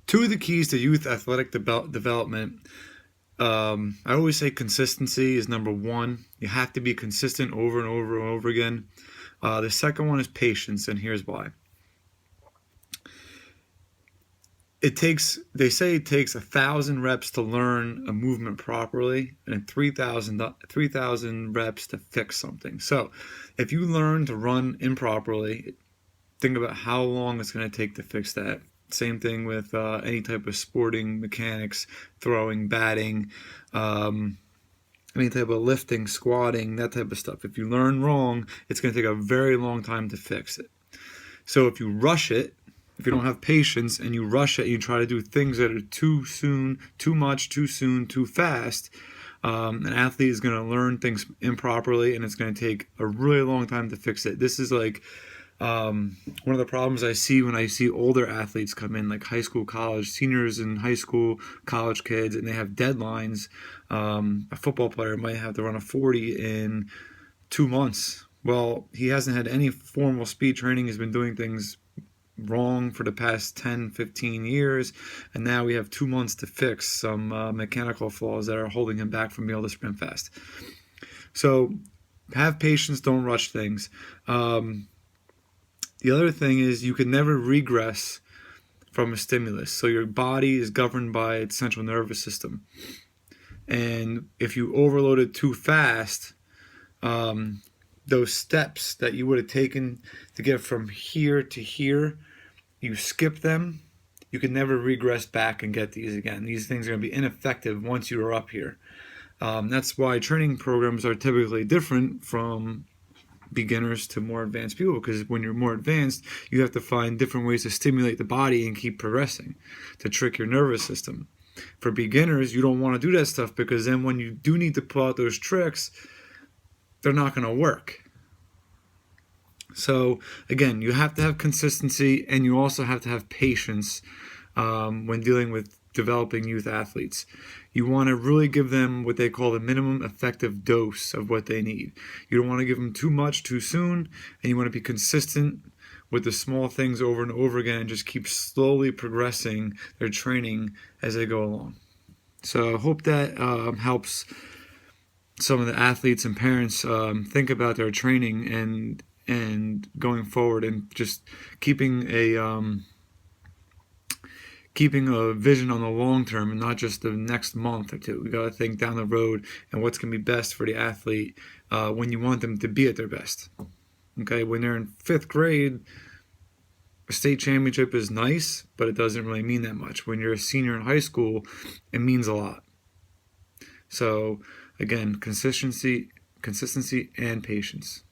Two of the keys to youth athletic development. I always say consistency is number one. You have to be consistent over and over and over again. The second one is patience, and here's why. They say it takes 1,000 reps to learn a movement properly, and 3,000 reps to fix something. So if you learn to run improperly, think about how long it's going to take to fix that. Same thing with any type of sporting mechanics, throwing, batting, any type of lifting, squatting, that type of stuff. If you learn wrong, it's going to take a very long time to fix it. So if you rush it, if you don't have patience and you rush it, you try to do things that are too soon, too much, too soon, too fast, an athlete is going to learn things improperly, and it's going to take a really long time to fix it. This is like one of the problems I see when I see older athletes come in, like high school, college, seniors in high school, college kids, and they have deadlines. A football player might have to run a 40 in 2 months. Well, he hasn't had any formal speed training. He's been doing things wrong for the past 10, 15 years, and now we have 2 months to fix some mechanical flaws that are holding him back from being able to sprint fast. So have patience, don't rush things. The other thing is you can never regress from a stimulus. So your body is governed by its central nervous system. And if you overload it too fast, those steps that you would have taken to get from here to here, you skip them, you can never regress back and get these again. These things are going to be ineffective once you are up here. That's why training programs are typically different from beginners to more advanced people, because when you're more advanced, you have to find different ways to stimulate the body and keep progressing to trick your nervous system. For beginners, you don't want to do that stuff, because then when you do need to pull out those tricks, they're not going to work. So again, you have to have consistency, and you also have to have patience when dealing with developing youth athletes. You want to really give them what they call the minimum effective dose of what they need. You don't want to give them too much too soon, and you want to be consistent with the small things over and over again, and just keep slowly progressing their training as they go along. So I hope that helps some of the athletes and parents think about their training and going forward, and just keeping a vision on the long term and not just the next month or two. We got to think down the road and what's going to be best for the athlete when you want them to be at their best. Okay, when they're in 5th grade, a state championship is nice, but it doesn't really mean that much. When you're a senior in high school, it means a lot. So again, consistency and patience.